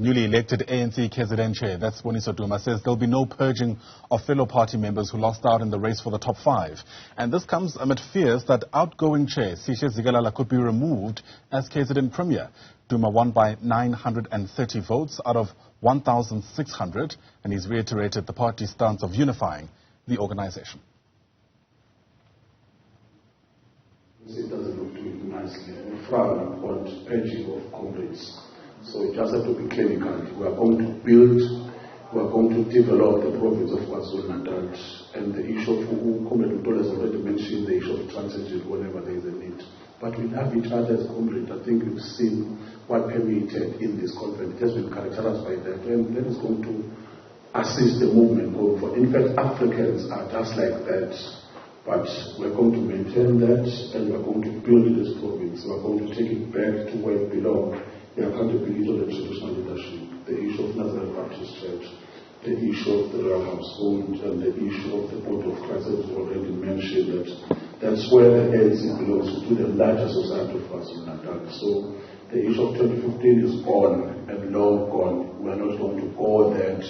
Newly elected ANC KZN chair, that's Siboniso Duma, says there'll be no purging of fellow party members who lost out in the race for the top 5. And this comes amid fears that outgoing chair Sihle Zikalala could be removed as KZN Premier. Duma won by 930 votes out of 1,600, and he's reiterated the party's stance of unifying the organization. It doesn't look too nicely. We frown upon purging of comrades. So it just has to be clinical. We are going to build, we are going to develop the province of KwaZulu-Natal, and the issue of Comrade Mtolo has already mentioned the issue of transition whenever there is a need. But we have each other as comrades. I think we've seen what permitted in this conference. It has been characterized by that, and that is going to assist the movement going forward. In fact, Africans are just like that. But we're going to maintain that, and we're going to build this province. We're going to take it back to where it belongs. The accountability of the traditional leadership, the issue of Nazareth Baptist Church, the issue of the royal household, and the issue of the body of Christ, as already mentioned, that's where the ANC belongs to the larger society of KwaZulu-Natal. So the issue of 2015 is gone and long gone. We're not going to go that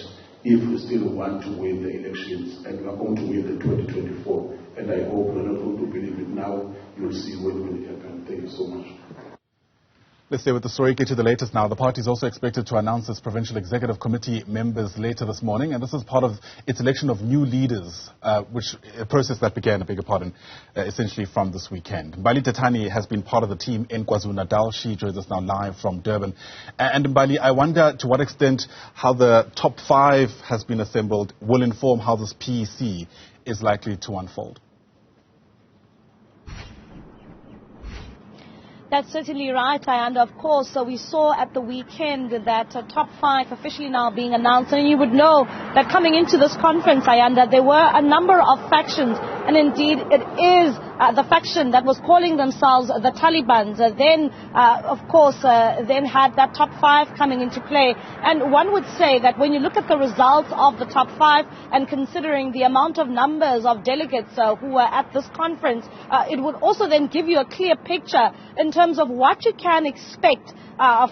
if we still want to win the elections, and we're going to win the 2024. And I hope we're not going to believe it now. You'll see when it will happen. Thank you so much. Let's stay with the story. Get to the latest now. The party is also expected to announce its Provincial Executive Committee members later this morning, and this is part of its election of new leaders, which a process that began, essentially from this weekend. Mbali Thethani has been part of the team in KwaZulu-Natal. She joins us now live from Durban. And Mbali, I wonder to what extent how the top 5 has been assembled will inform how this PEC is likely to unfold. That's certainly right, and of course, we saw at the weekend that top 5 officially now being announced, and you would know that coming into this conference, Ayanda, there were a number of factions, and indeed it is the faction that was calling themselves the Taliban, then had that top 5 coming into play. And one would say that when you look at the results of the top 5 and considering the amount of numbers of delegates who were at this conference, it would also then give you a clear picture in terms of what you can expect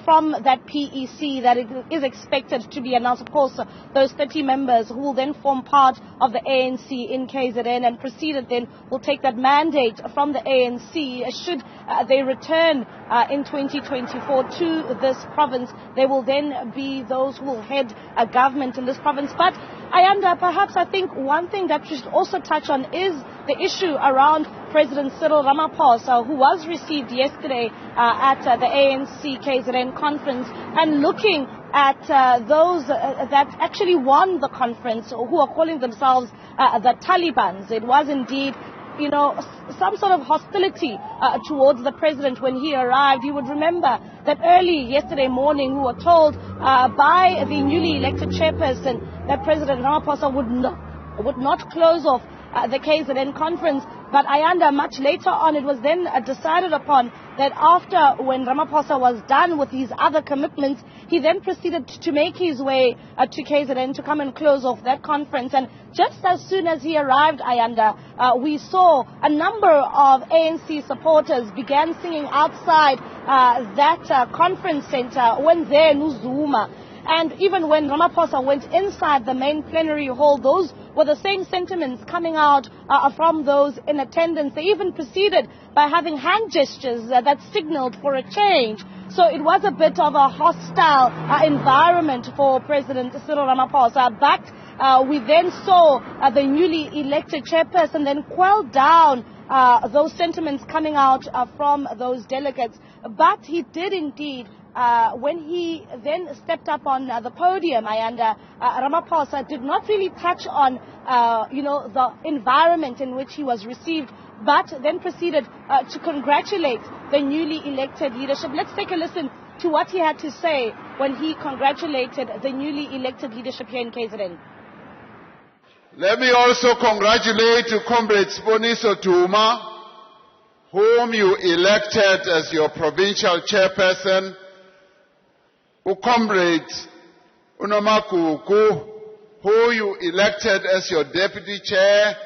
from that PEC that it is expected to be announced. Of course, those 30 members who will then form part of the ANC in KZN and proceeded then will take that mandate from the ANC should they return in 2024 to this province. There will then be those who will head a government in this province. But perhaps I think one thing that we should also touch on is the issue around President Cyril Ramaphosa, who was received yesterday at the ANC KZN conference, and looking at those that actually won the conference, who are calling themselves the Taliban. It was indeed, some sort of hostility towards the president when he arrived. You would remember that early yesterday morning we were told by the newly elected chairperson that President Ramaphosa would not close off the KZN conference. But much later on, it was then decided upon that after when Ramaphosa was done with his other commitments, he then proceeded to make his way to KZN to come and close off that conference. And just as soon as he arrived, we saw a number of ANC supporters began singing outside that conference center when there Newzroom. And even when Ramaphosa went inside the main plenary hall, those were the same sentiments coming out from those in attendance. They even proceeded by having hand gestures that signaled for a change. So it was a bit of a hostile environment for President Cyril Ramaphosa. But we then saw the newly elected chairperson then quell down those sentiments coming out from those delegates. But he did indeed. When he then stepped up on the podium, Ramaphosa did not really touch on, the environment in which he was received, but then proceeded to congratulate the newly elected leadership. Let's take a listen to what he had to say when he congratulated the newly elected leadership here in KZN. Let me also congratulate Comrade Siboniso Duma, whom you elected as your provincial chairperson. Comrades Unomakuku, who you elected as your deputy chair,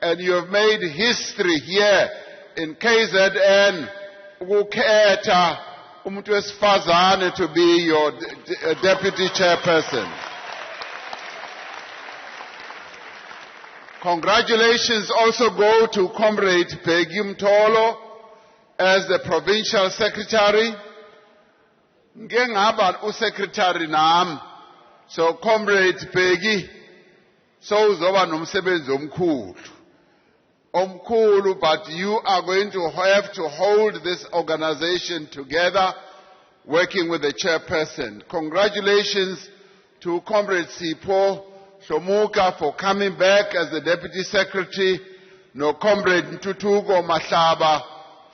and you have made history here in KZN. Uketa umuntu wesifazane to be your deputy chairperson. Congratulations also go to Comrade Peggy Mtolo as the Provincial Secretary. Ngengaba uSecretary nam. So Comrade Peggy, so uzoba nomsebenzi omkhulu, but you are going to have to hold this organization together, working with the chairperson. Congratulations to Comrade Sipho Shomuka for coming back as the Deputy Secretary, no Comrade Ntutuko Mahlaba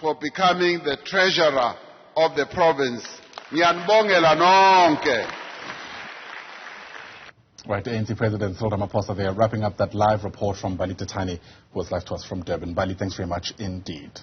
for becoming the Treasurer of the province. Ngiyanibongela nonke. Right, ANC President Cyril Ramaphosa there, wrapping up that live report from Mbali Thethani, who was live to us from Durban. Mbali, thanks very much indeed.